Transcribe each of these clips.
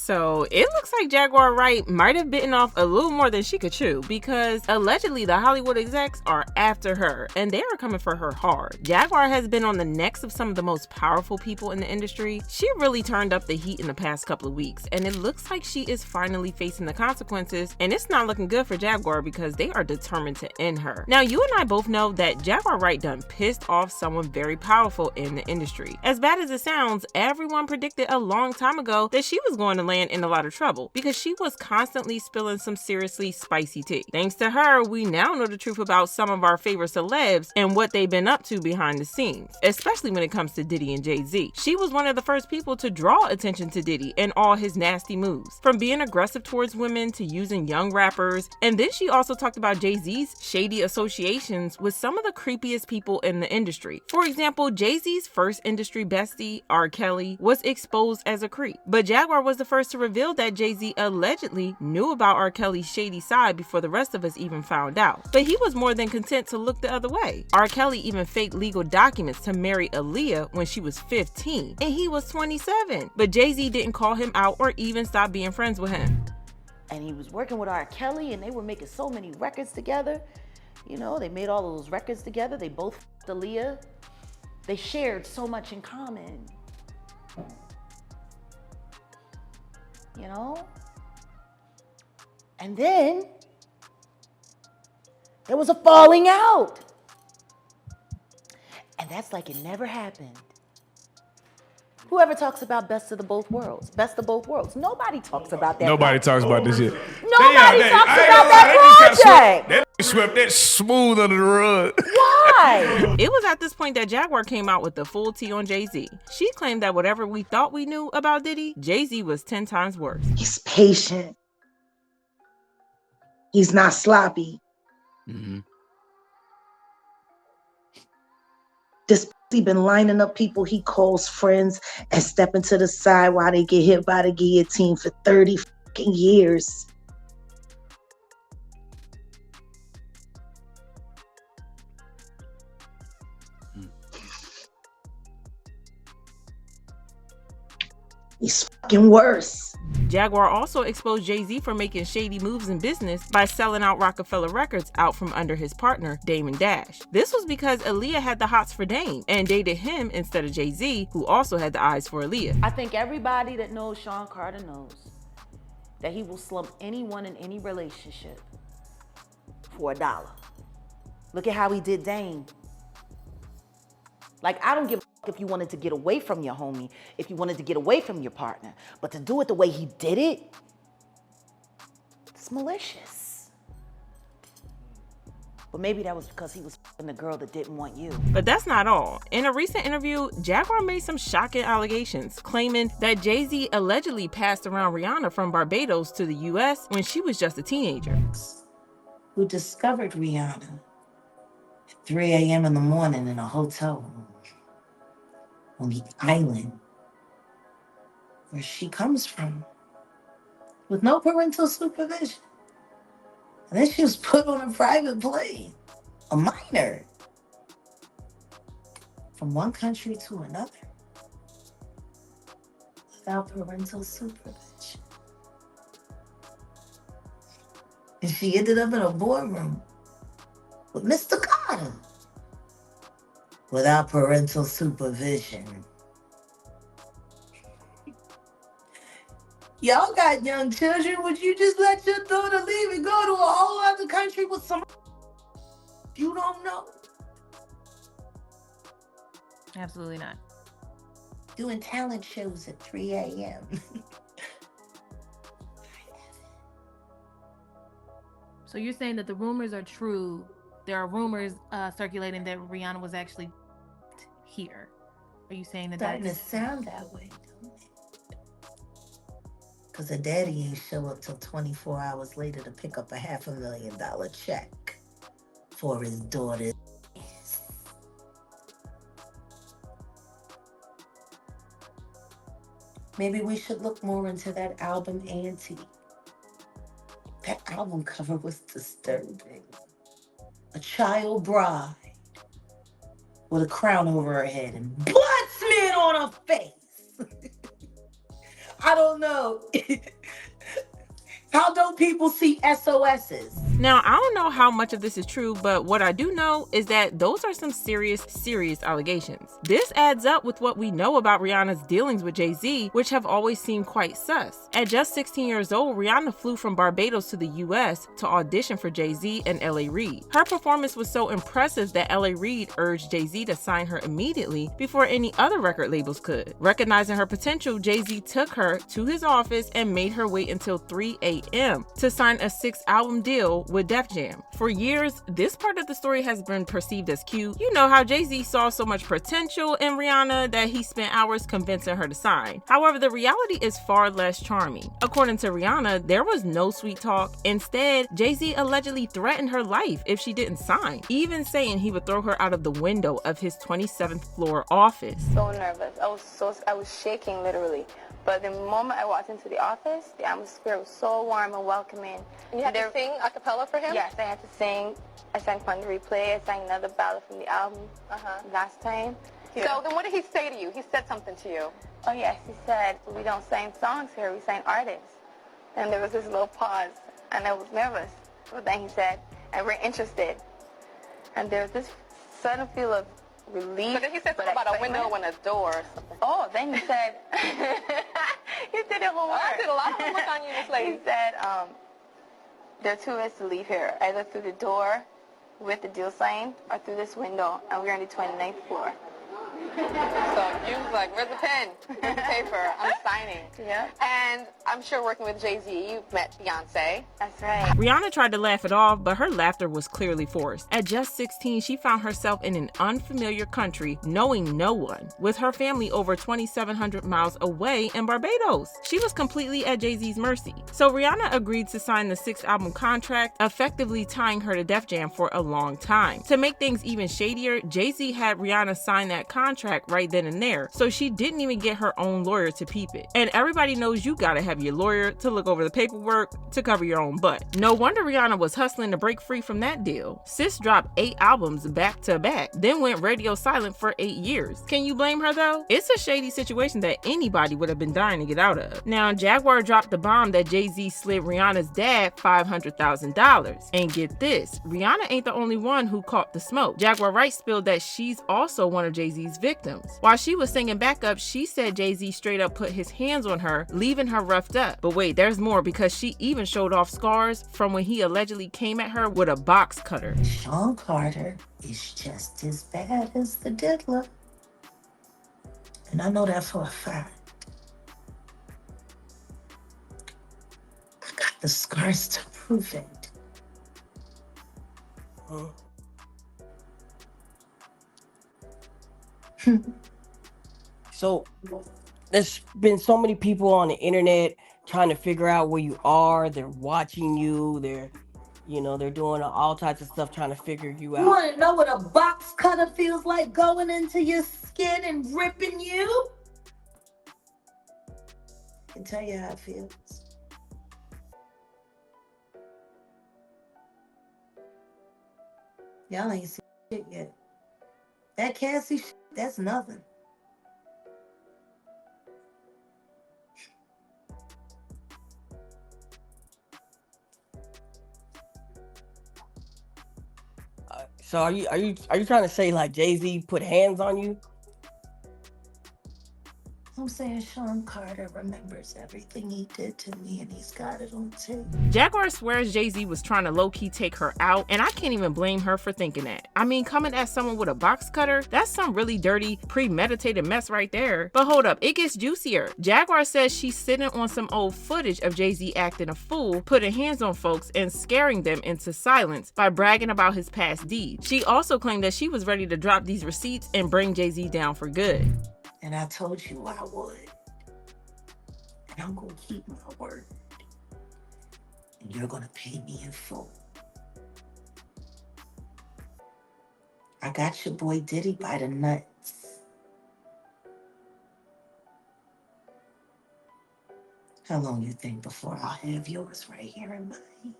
So it looks like Jaguar Wright might have bitten off a little more than she could chew, because allegedly the Hollywood execs are after her and they are coming for her hard. Jaguar has been on the necks of some of the most powerful people in the industry. She really turned up the heat in the past couple of weeks, and it looks like she is finally facing the consequences, and it's not looking good for Jaguar because they are determined to end her. Now, you and I both know that Jaguar Wright done pissed off someone very powerful in the industry. As bad as it sounds, everyone predicted a long time ago that she was going to land in a lot of trouble because she was constantly spilling some seriously spicy tea. Thanks to her, we now know the truth about some of our favorite celebs and what they've been up to behind the scenes, especially when it comes to Diddy and Jay-Z. She was one of the first people to draw attention to Diddy and all his nasty moves, from being aggressive towards women to using young rappers. And then she also talked about Jay-Z's shady associations with some of the creepiest people in the industry. For example, Jay-Z's first industry bestie, R. Kelly, was exposed as a creep, but Jaguar was the first to reveal that Jay-Z allegedly knew about R. Kelly's shady side before the rest of us even found out. But he was more than content to look the other way. R. Kelly even faked legal documents to marry Aaliyah when she was 15 and he was 27, but Jay-Z didn't call him out or even stop being friends with him. And he was working with R. Kelly and they were making so many records together. You know, they made all of those records together. They both f***ed Aaliyah. They shared so much in common. You know? And then there was a falling out. And that's like it never happened. Whoever talks about best of the both worlds, best of both worlds. Nobody talks about that. Nobody talks about this shit. Nobody talks about that project. That swept that smooth under the rug. Why? It was at this point that Jaguar came out with the full tea on Jay-Z. She claimed that whatever we thought we knew about Diddy, Jay-Z was 10 times worse. He's patient. He's not sloppy. Mm-hmm. This he been lining up people he calls friends and stepping to the side while they get hit by the guillotine for 30 fucking years. He's fucking worse. Jaguar also exposed Jay-Z for making shady moves in business by selling out Rockefeller Records out from under his partner, Damon Dash. This was because Aaliyah had the hots for Dame and dated him instead of Jay-Z, who also had the eyes for Aaliyah. I think everybody that knows Sean Carter knows that he will slump anyone in any relationship for $1. Look at how he did Dame. Like, I don't give a fuck if you wanted to get away from your homie, if you wanted to get away from your partner, but to do it the way he did it, it's malicious. But maybe that was because he was f***ing the girl that didn't want you. But that's not all. In a recent interview, Jaguar made some shocking allegations, claiming that Jay-Z allegedly passed around Rihanna from Barbados to the US when she was just a teenager. Who discovered Rihanna at 3 a.m. in the morning in a hotel room on the island where she comes from with no parental supervision. And then she was put on a private plane, a minor, from one country to another without parental supervision. And she ended up in a boardroom with Mr. Carter without parental supervision. Y'all got young children. Would you just let your daughter leave and go to a whole other country with some you don't know? Absolutely not. Doing talent shows at 3 a.m. So you're saying that the rumors are true. There are rumors circulating that Rihanna was actually here. Are you saying that Starting to that's... sound that way, don't it? Because her daddy ain't show up till 24 hours later to pick up a $500,000 check for his daughter. Maybe we should look more into that album, Auntie. That album cover was disturbing. A child bride with a crown over her head and blood smeared on her face. I don't know. How don't people see SOSs? Now, I don't know how much of this is true, but what I do know is that those are some serious allegations. This adds up with what we know about Rihanna's dealings with Jay-Z, which have always seemed quite sus. At just 16 years old, Rihanna flew from Barbados to the US to audition for Jay-Z and L.A. Reid. Her performance was so impressive that L.A. Reid urged Jay-Z to sign her immediately before any other record labels could. Recognizing her potential, Jay-Z took her to his office and made her wait until 3 a.m. to sign a 6-album deal with Def Jam. For years, this part of the story has been perceived as cute. You know how Jay-Z saw so much potential in Rihanna that he spent hours convincing her to sign. However, the reality is far less charming. According to Rihanna, there was no sweet talk. Instead, Jay-Z allegedly threatened her life if she didn't sign, even saying he would throw her out of the window of his 27th floor office. So nervous. I was shaking literally. But the moment I walked into the office, the atmosphere was so warm and welcoming. And you had to sing a cappella for him? Yes, I had to sing. I sang Fun to Replay. I sang another ballad from the album last time. Yeah. So then what did he say to you? He said something to you. Oh, yes. He said, we don't sing songs here. We sing artists. And there was this little pause, and I was nervous. But then he said, and we're interested. And there was this sudden feel of relief. But then he said something about a window and a door or something. Oh, then he said, you did your homework. I did a lot of homework on you, Miss Lady. He said, there are two ways to leave here, either through the door with the deal sign or through this window, and we're on the 29th floor. So you was like, where's the pen? Where's the paper? I'm signing. Yeah. And I'm sure working with Jay-Z, you've met Beyonce. That's right. Rihanna tried to laugh it off, but her laughter was clearly forced. At just 16, she found herself in an unfamiliar country, knowing no one, with her family over 2,700 miles away in Barbados. She was completely at Jay-Z's mercy. So Rihanna agreed to sign the 6-album contract, effectively tying her to Def Jam for a long time. To make things even shadier, Jay-Z had Rihanna sign that contract right then and there, so she didn't even get her own lawyer to peep it. And everybody knows you gotta have your lawyer to look over the paperwork to cover your own butt. No wonder Rihanna was hustling to break free from that deal. Sis dropped 8 albums back to back, then went radio silent for 8 years. Can you blame her though? It's a shady situation that anybody would have been dying to get out of. Now, Jaguar dropped the bomb that Jay-Z slid Rihanna's dad $500,000. And get this, Rihanna ain't the only one who caught the smoke. Jaguar Wright spilled that she's also one of Jay-Z's victims. While she was singing backup, she said Jay-Z straight up put his hands on her, leaving her roughed up. But wait, there's more, because she even showed off scars from when he allegedly came at her with a box cutter. Sean Carter is just as bad as the diddler. And I know that for a fact. I got the scars to prove it. So there's been so many people on the internet trying to figure out where you are. They're watching you. They're doing all types of stuff trying to figure you out. You want to know what a box cutter feels like going into your skin and ripping you? I can tell you how it feels. Y'all ain't seen shit yet. That Cassie shit, that's nothing. So are you trying to say like Jay-Z put hands on you? I'm saying Sean Carter remembers everything he did to me, and he's got it on tape. Jaguar swears Jay-Z was trying to low-key take her out, and I can't even blame her for thinking that. I mean, coming at someone with a box cutter, that's some really dirty, premeditated mess right there. But hold up, it gets juicier. Jaguar says she's sitting on some old footage of Jay-Z acting a fool, putting hands on folks, and scaring them into silence by bragging about his past deeds. She also claimed that she was ready to drop these receipts and bring Jay-Z down for good. And I told you I would. And I'm going to keep my word. And you're going to pay me in full. I got your boy Diddy by the nuts. How long you think before I'll have yours right here in mine?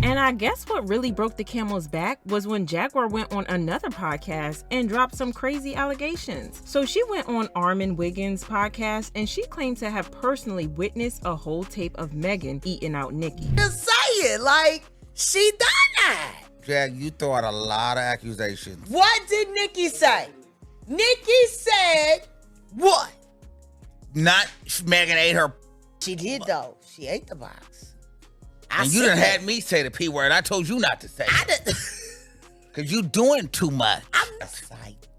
And I guess what really broke the camel's back was when Jaguar went on another podcast and dropped some crazy allegations. So she went on Armin Wiggins' podcast and she claimed to have personally witnessed a whole tape of Megan eating out Nicki. Just say it, like, she done that. Jag, you throw out a lot of accusations. What did Nicki say? Nicki said what? Not Megan ate her. She did though. She ate the box. And you done had me say the P word. I told you not to say it. Because you doing too much. I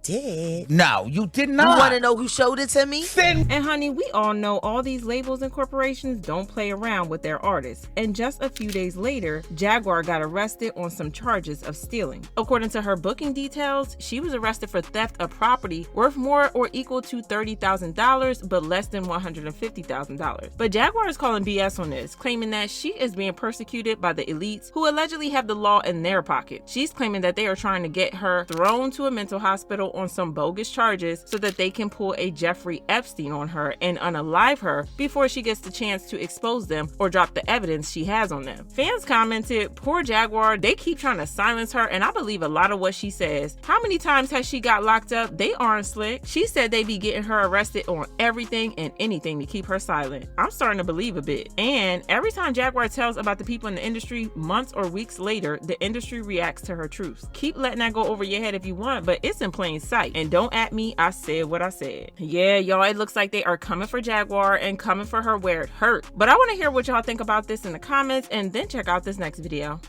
did. No, you did not. You want to know who showed it to me? And honey, we all know all these labels and corporations don't play around with their artists. And just a few days later, Jaguar got arrested on some charges of stealing. According to her booking details, she was arrested for theft of property worth more or equal to $30,000 but less than $150,000. But Jaguar is calling BS on this, claiming that she is being persecuted by the elites who allegedly have the law in their pocket. She's claiming that they are trying to get her thrown to a mental hospital on some bogus charges so that they can pull a Jeffrey Epstein on her and unalive her before she gets the chance to expose them or drop the evidence she has on them. Fans commented, poor Jaguar, they keep trying to silence her, and I believe a lot of what she says. How many times has she got locked up? They aren't slick. She said they be getting her arrested on everything and anything to keep her silent. I'm starting to believe a bit. And every time Jaguar tells about the people in the industry, months or weeks later, the industry reacts to her truths. Keep letting that go over your head if you want, but it's in plain sight. And don't at me, I said what I said. Yeah, y'all, it looks like they are coming for Jaguar and coming for her where it hurt. But I want to hear what y'all think about this in the comments, and then check out this next video.